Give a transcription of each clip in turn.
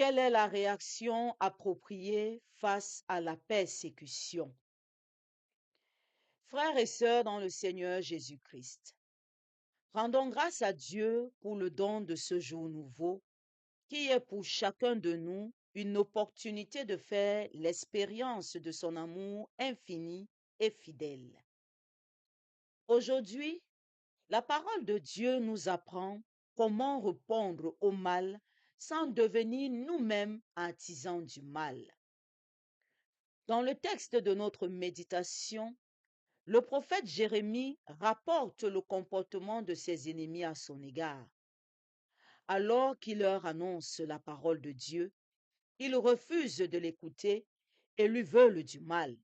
Quelle est la réaction appropriée face à la persécution? Frères et sœurs dans le Seigneur Jésus-Christ, rendons grâce à Dieu pour le don de ce jour nouveau, qui est pour chacun de nous une opportunité de faire l'expérience de son amour infini et fidèle. Aujourd'hui, la parole de Dieu nous apprend comment répondre au mal sans devenir nous-mêmes artisans du mal. Dans le texte de notre méditation, le prophète Jérémie rapporte le comportement de ses ennemis à son égard. Alors qu'il leur annonce la parole de Dieu, ils refusent de l'écouter et lui veulent du mal.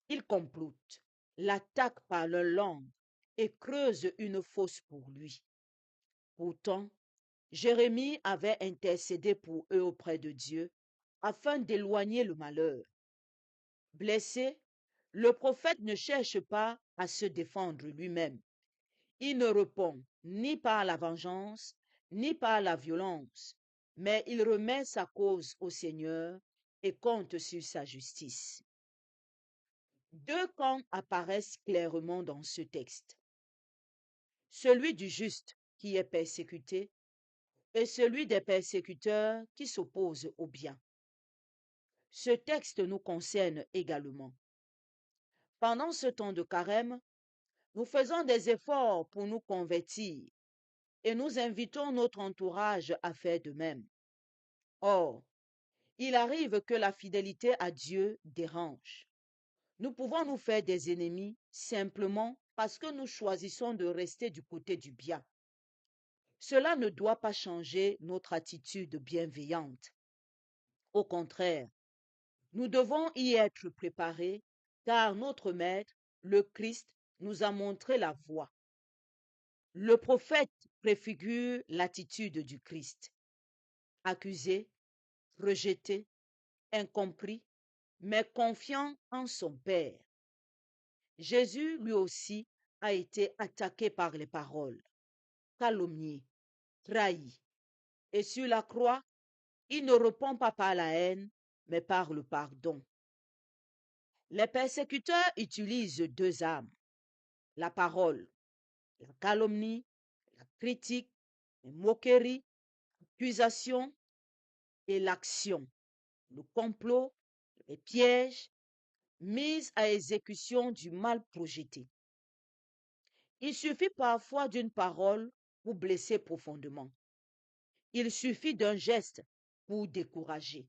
Ils complotent, l'attaquent par leur langue et creusent une fosse pour lui. Pourtant, Jérémie avait intercédé pour eux auprès de Dieu afin d'éloigner le malheur. Blessé, le prophète ne cherche pas à se défendre lui-même. Il ne répond ni par la vengeance, ni par la violence, mais il remet sa cause au Seigneur et compte sur sa justice. Deux camps apparaissent clairement dans ce texte. Celui du juste qui est persécuté et celui des persécuteurs qui s'opposent au bien. Ce texte nous concerne également. Pendant ce temps de carême, nous faisons des efforts pour nous convertir et nous invitons notre entourage à faire de même. Or, il arrive que la fidélité à Dieu dérange. Nous pouvons nous faire des ennemis simplement parce que nous choisissons de rester du côté du bien. Cela ne doit pas changer notre attitude bienveillante. Au contraire, nous devons y être préparés car notre Maître, le Christ, nous a montré la voie. Le prophète préfigure l'attitude du Christ. Accusé, rejeté, incompris, mais confiant en son Père. Jésus, lui aussi, a été attaqué par les paroles, calomnié, trahi. Et sur la croix, il ne répond pas par la haine, mais par le pardon. Les persécuteurs utilisent deux armes, la parole, la calomnie, la critique, les moqueries, l'accusation et l'action, le complot, les pièges, mise à exécution du mal projeté. Il suffit parfois d'une parole pour blesser profondément. Il suffit d'un geste pour décourager.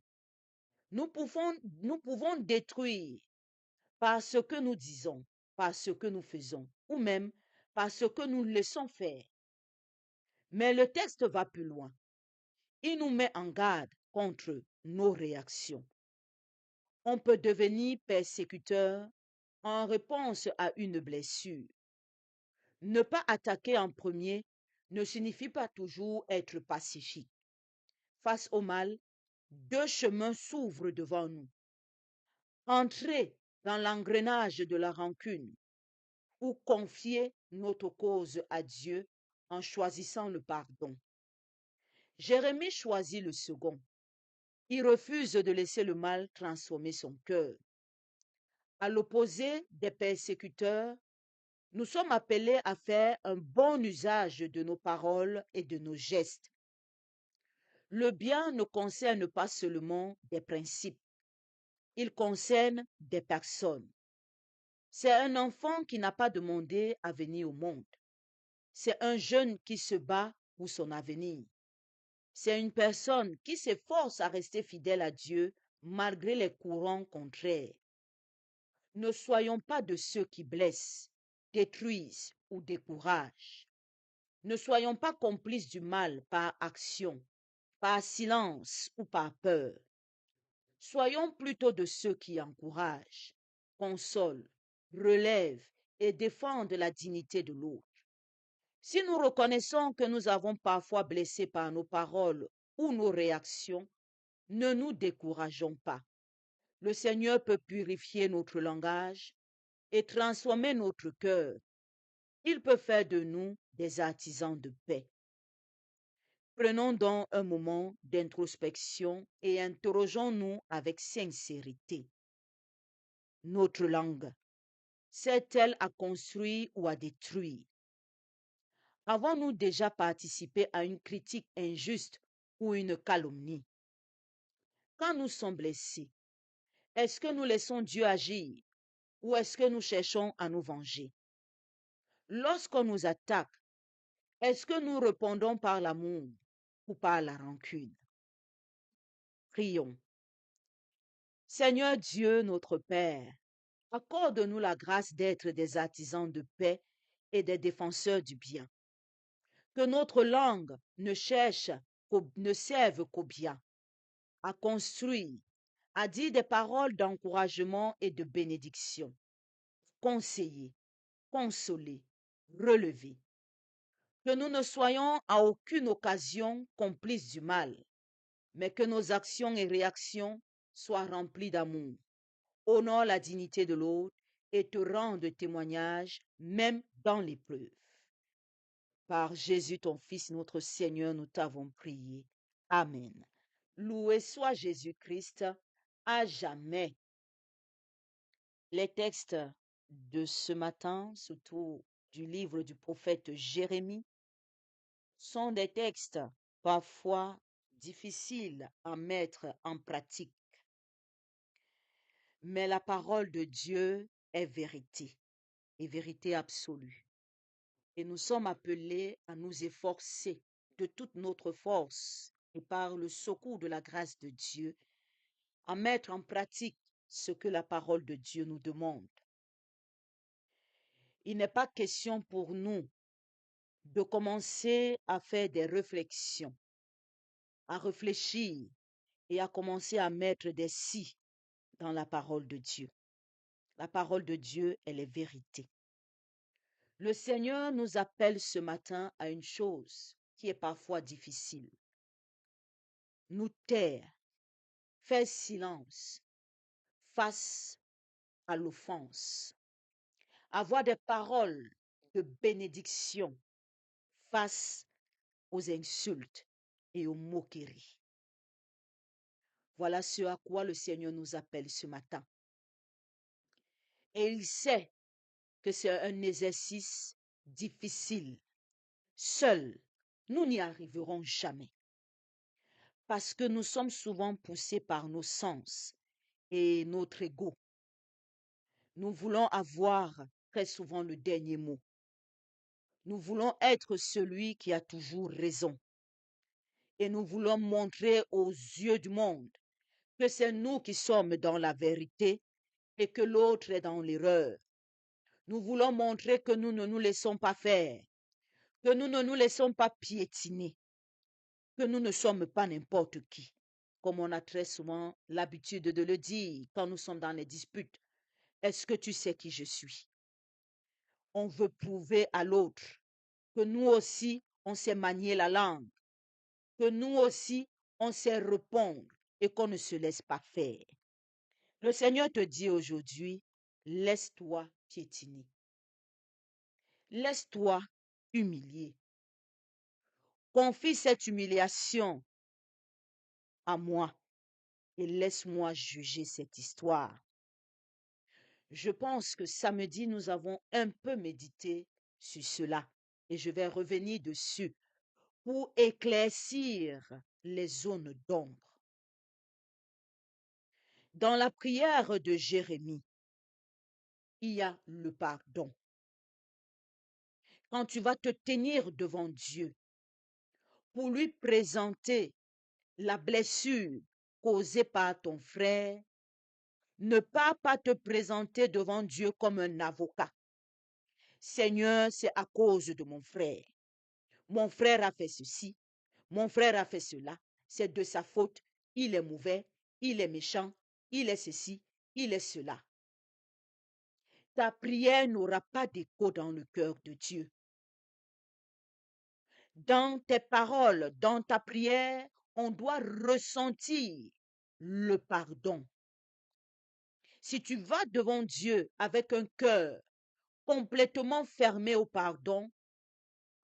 Nous pouvons détruire par ce que nous disons, par ce que nous faisons, ou même par ce que nous laissons faire. Mais le texte va plus loin. Il nous met en garde contre nos réactions. On peut devenir persécuteur en réponse à une blessure. Ne pas attaquer en premier ne signifie pas toujours être pacifique. Face au mal, deux chemins s'ouvrent devant nous. Entrer dans l'engrenage de la rancune ou confier notre cause à Dieu en choisissant le pardon. Jérémie choisit le second. Il refuse de laisser le mal transformer son cœur. À l'opposé des persécuteurs, nous sommes appelés à faire un bon usage de nos paroles et de nos gestes. Le bien ne concerne pas seulement des principes, il concerne des personnes. C'est un enfant qui n'a pas demandé à venir au monde. C'est un jeune qui se bat pour son avenir. C'est une personne qui s'efforce à rester fidèle à Dieu malgré les courants contraires. Ne soyons pas de ceux qui blessent, détruisent ou découragent. Ne soyons pas complices du mal par action, par silence ou par peur. Soyons plutôt de ceux qui encouragent, consolent, relèvent et défendent la dignité de l'autre. Si nous reconnaissons que nous avons parfois blessé par nos paroles ou nos réactions, ne nous décourageons pas. Le Seigneur peut purifier notre langage et transformer notre cœur. Il peut faire de nous des artisans de paix. Prenons donc un moment d'introspection et interrogeons-nous avec sincérité. Notre langue sert-elle à construire ou à détruire? Avons-nous déjà participé à une critique injuste ou une calomnie? Quand nous sommes blessés, est-ce que nous laissons Dieu agir ou est-ce que nous cherchons à nous venger? Lorsqu'on nous attaque, est-ce que nous répondons par l'amour ou par la rancune? Prions. Seigneur Dieu, notre Père, accorde-nous la grâce d'être des artisans de paix et des défenseurs du bien. Que notre langue ne serve qu'au bien, à construire, à dire des paroles d'encouragement et de bénédiction, conseiller, consoler, relever. Que nous ne soyons à aucune occasion complices du mal, mais que nos actions et réactions soient remplies d'amour, honore la dignité de l'autre et te rendent témoignage même dans l'épreuve. Par Jésus ton Fils, notre Seigneur, nous t'avons prié. Amen. Loué soit Jésus-Christ à jamais. Les textes de ce matin, surtout du livre du prophète Jérémie, sont des textes parfois difficiles à mettre en pratique. Mais la parole de Dieu est vérité, et vérité absolue. Et nous sommes appelés à nous efforcer de toute notre force et par le secours de la grâce de Dieu, à mettre en pratique ce que la parole de Dieu nous demande. Il n'est pas question pour nous de commencer à faire des réflexions, à réfléchir et à commencer à mettre des si dans la parole de Dieu. La parole de Dieu, elle est vérité. Le Seigneur nous appelle ce matin à une chose qui est parfois difficile. Nous taire, faire silence face à l'offense, avoir des paroles de bénédiction face aux insultes et aux moqueries. Voilà ce à quoi le Seigneur nous appelle ce matin. Et il sait que c'est un exercice difficile. Seuls, nous n'y arriverons jamais. Parce que nous sommes souvent poussés par nos sens et notre ego. Nous voulons avoir très souvent le dernier mot. Nous voulons être celui qui a toujours raison. Et nous voulons montrer aux yeux du monde que c'est nous qui sommes dans la vérité et que l'autre est dans l'erreur. Nous voulons montrer que nous ne nous laissons pas faire, que nous ne nous laissons pas piétiner, que nous ne sommes pas n'importe qui, comme on a très souvent l'habitude de le dire quand nous sommes dans les disputes. Est-ce que tu sais qui je suis? On veut prouver à l'autre que nous aussi, on sait manier la langue, que nous aussi, on sait répondre et qu'on ne se laisse pas faire. Le Seigneur te dit aujourd'hui, laisse-toi piétiner. Laisse-toi humilier. Confie cette humiliation à moi et laisse-moi juger cette histoire. Je pense que samedi, nous avons un peu médité sur cela et je vais revenir dessus pour éclaircir les zones d'ombre. Dans la prière de Jérémie, il y a le pardon. Quand tu vas te tenir devant Dieu pour lui présenter la blessure causée par ton frère, ne pas te présenter devant Dieu comme un avocat. Seigneur, c'est à cause de mon frère. Mon frère a fait ceci, mon frère a fait cela, c'est de sa faute, il est mauvais, il est méchant, il est ceci, il est cela. Ta prière n'aura pas d'écho dans le cœur de Dieu. Dans tes paroles, dans ta prière, on doit ressentir le pardon. Si tu vas devant Dieu avec un cœur complètement fermé au pardon,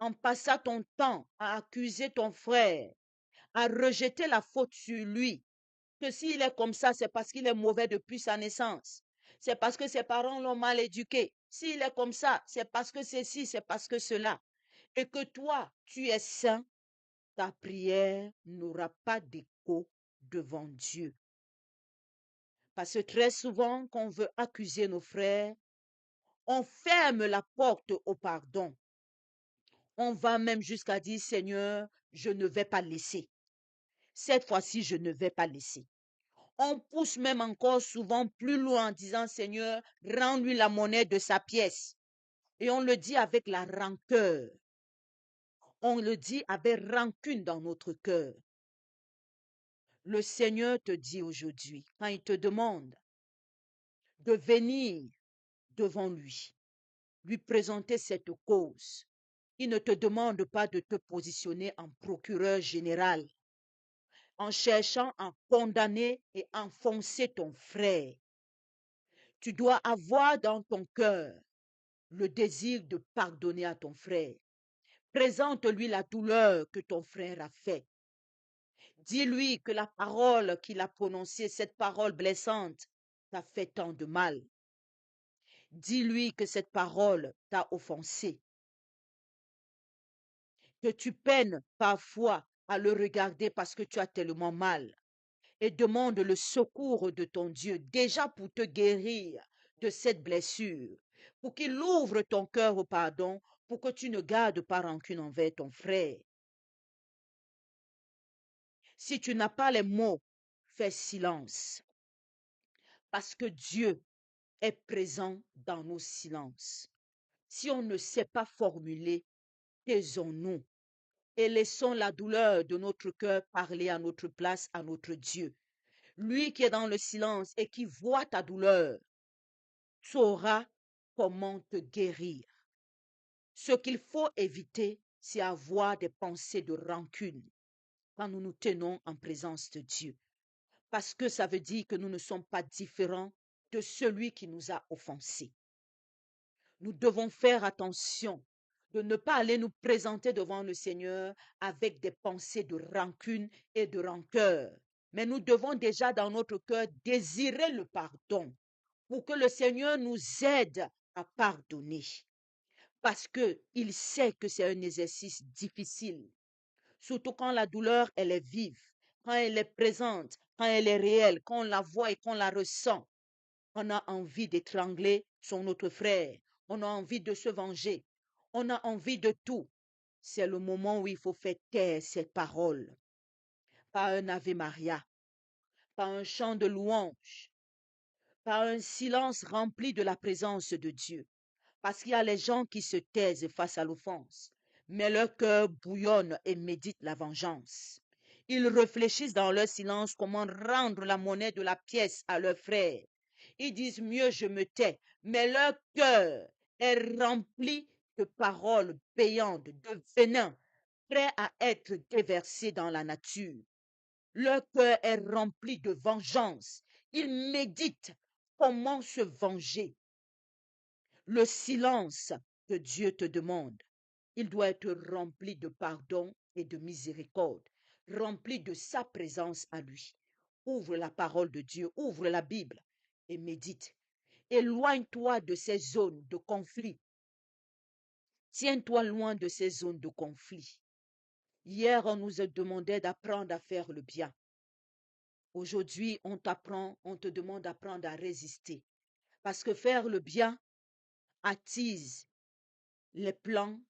en passant ton temps à accuser ton frère, à rejeter la faute sur lui, que s'il est comme ça, c'est parce qu'il est mauvais depuis sa naissance. C'est parce que ses parents l'ont mal éduqué. S'il est comme ça, c'est parce que ceci, c'est parce que cela. Et que toi, tu es saint, ta prière n'aura pas d'écho devant Dieu. Parce que très souvent, quand on veut accuser nos frères, on ferme la porte au pardon. On va même jusqu'à dire, Seigneur, je ne vais pas laisser. Cette fois-ci, je ne vais pas laisser. On pousse même encore souvent plus loin en disant, Seigneur, rends-lui la monnaie de sa pièce. Et on le dit avec la rancœur. On le dit avec rancune dans notre cœur. Le Seigneur te dit aujourd'hui, quand il te demande de venir devant lui présenter cette cause, il ne te demande pas de te positionner en procureur général, en cherchant à condamner et enfoncer ton frère. Tu dois avoir dans ton cœur le désir de pardonner à ton frère. Présente-lui la douleur que ton frère a fait. Dis-lui que la parole qu'il a prononcée, cette parole blessante, t'a fait tant de mal. Dis-lui que cette parole t'a offensé. Que tu peines parfois à le regarder parce que tu as tellement mal. Et demande le secours de ton Dieu déjà pour te guérir de cette blessure, pour qu'il ouvre ton cœur au pardon, pour que tu ne gardes pas rancune envers ton frère. Si tu n'as pas les mots, fais silence, parce que Dieu est présent dans nos silences. Si on ne sait pas formuler, taisons-nous et laissons la douleur de notre cœur parler à notre place, à notre Dieu. Lui qui est dans le silence et qui voit ta douleur, saura comment te guérir. Ce qu'il faut éviter, c'est avoir des pensées de rancune quand nous nous tenons en présence de Dieu. Parce que ça veut dire que nous ne sommes pas différents de celui qui nous a offensés. Nous devons faire attention de ne pas aller nous présenter devant le Seigneur avec des pensées de rancune et de rancœur. Mais nous devons déjà dans notre cœur désirer le pardon pour que le Seigneur nous aide à pardonner. Parce qu'il sait que c'est un exercice difficile, surtout quand la douleur, elle est vive, quand elle est présente, quand elle est réelle, quand on la voit et qu'on la ressent. On a envie d'étrangler son autre frère, on a envie de se venger, on a envie de tout. C'est le moment où il faut faire taire cette parole. Pas un Ave Maria, pas un chant de louange, pas un silence rempli de la présence de Dieu. Parce qu'il y a les gens qui se taisent face à l'offense, mais leur cœur bouillonne et médite la vengeance. Ils réfléchissent dans leur silence comment rendre la monnaie de la pièce à leurs frères. Ils disent mieux je me tais, mais leur cœur est rempli de paroles payantes, de venin, prêt à être déversé dans la nature. Leur cœur est rempli de vengeance. Ils méditent comment se venger. Le silence que Dieu te demande, il doit être rempli de pardon et de miséricorde, rempli de sa présence à lui. Ouvre la parole de Dieu, ouvre la Bible et médite. Éloigne-toi de ces zones de conflit. Tiens-toi loin de ces zones de conflit. Hier, on nous a demandé d'apprendre à faire le bien. Aujourd'hui, on te demande d'apprendre à résister. Parce que faire le bien attise les plans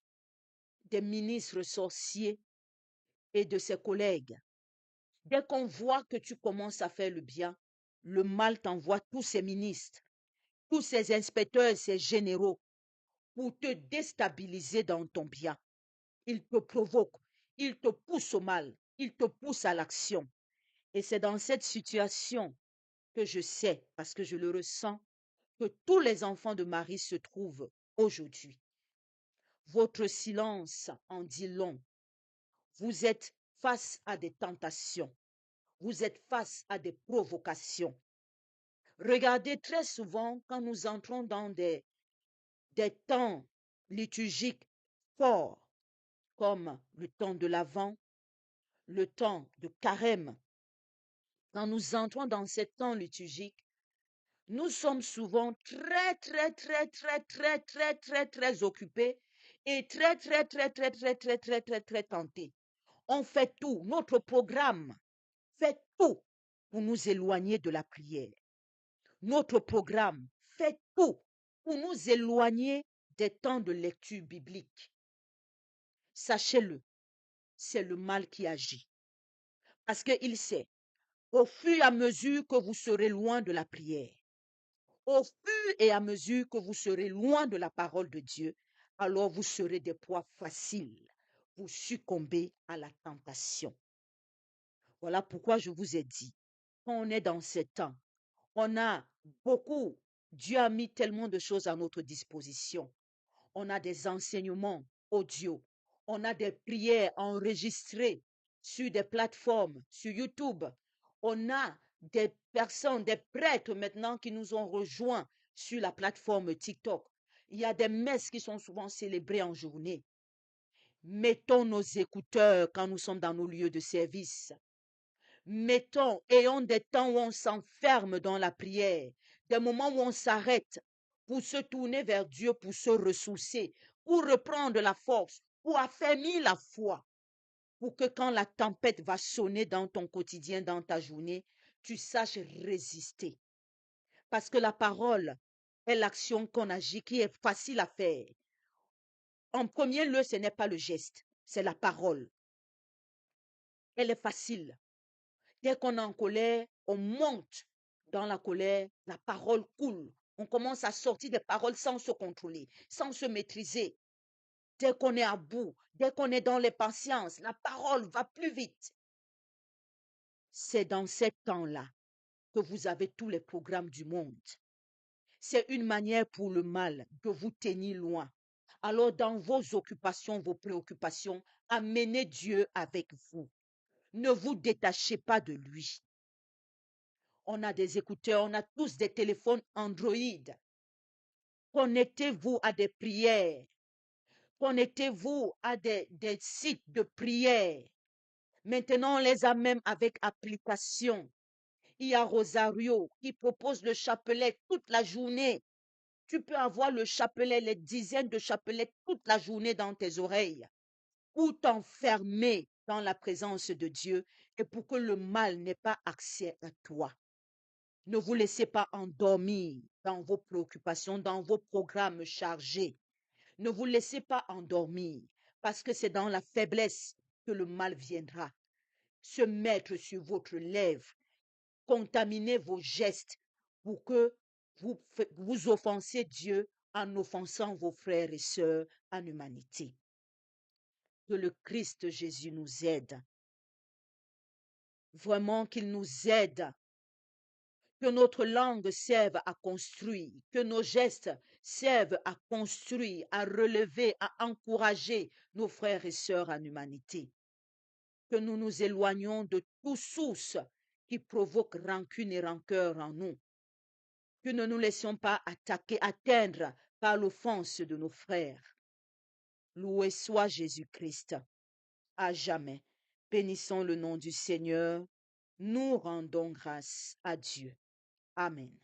des ministres sorciers et de ses collègues. Dès qu'on voit que tu commences à faire le bien, le mal t'envoie tous ses ministres, tous ses inspecteurs et ses généraux pour te déstabiliser dans ton bien. Ils te provoquent, ils te poussent au mal, ils te poussent à l'action. Et c'est dans cette situation que je sais, parce que je le ressens, que tous les enfants de Marie se trouvent aujourd'hui. Votre silence en dit long. Vous êtes face à des tentations. Vous êtes face à des provocations. Regardez très souvent quand nous entrons dans des temps liturgiques forts. comme le temps de l'Avent, le temps de Carême. Quand nous entrons dans ces temps liturgiques, nous sommes souvent très occupés et très tentés. On fait tout, notre programme fait tout pour nous éloigner de la prière. Notre programme fait tout pour nous éloigner des temps de lecture biblique. Sachez-le, c'est le mal qui agit. Parce qu'il sait, au fur et à mesure que vous serez loin de la prière, au fur et à mesure que vous serez loin de la parole de Dieu, alors vous serez des proies faciles pour succomber à la tentation. Voilà pourquoi je vous ai dit, quand on est dans ces temps, on a beaucoup, Dieu a mis tellement de choses à notre disposition. On a des enseignements audio, on a des prières enregistrées sur des plateformes, sur YouTube. On a des personnes, des prêtres maintenant qui nous ont rejoints sur la plateforme TikTok. Il y a des messes qui sont souvent célébrées en journée. Mettons nos écouteurs quand nous sommes dans nos lieux de service. Ayons des temps où on s'enferme dans la prière, des moments où on s'arrête pour se tourner vers Dieu, pour se ressourcer, pour reprendre la force, pour affermir la foi, pour que quand la tempête va sonner dans ton quotidien, dans ta journée, tu saches résister. Parce que la parole est l'action qu'on agit, qui est facile à faire. En premier lieu, ce n'est pas le geste, c'est la parole. Elle est facile. Dès qu'on est en colère, on monte dans la colère, la parole coule. On commence à sortir des paroles sans se contrôler, sans se maîtriser. Dès qu'on est à bout, dès qu'on est dans l'impatience, la parole va plus vite. C'est dans ces temps-là que vous avez tous les programmes du monde. C'est une manière pour le mal de vous tenir loin. Alors dans vos occupations, vos préoccupations, amenez Dieu avec vous. Ne vous détachez pas de lui. On a des écouteurs, on a tous des téléphones Android. Connectez-vous à des prières. Connectez-vous à des sites de prière. Maintenant, on les a même avec application. Il y a Rosario qui propose le chapelet toute la journée. Tu peux avoir le chapelet, les dizaines de chapelets toute la journée dans tes oreilles pour t'enfermer dans la présence de Dieu et pour que le mal n'ait pas accès à toi. Ne vous laissez pas endormir dans vos préoccupations, dans vos programmes chargés. Ne vous laissez pas endormir parce que c'est dans la faiblesse que le mal viendra se mettre sur votre lèvre, contaminer vos gestes pour que vous offensiez Dieu en offensant vos frères et sœurs en humanité. Que le Christ Jésus nous aide. Vraiment qu'il nous aide. Que notre langue serve à construire, que nos gestes servent à construire, à relever, à encourager nos frères et sœurs en humanité. Que nous nous éloignions de toute source qui provoque rancune et rancœur en nous. Que ne nous laissions pas atteindre par l'offense de nos frères. Loué soit Jésus-Christ, à jamais. Bénissons le nom du Seigneur. Nous rendons grâce à Dieu. Amen.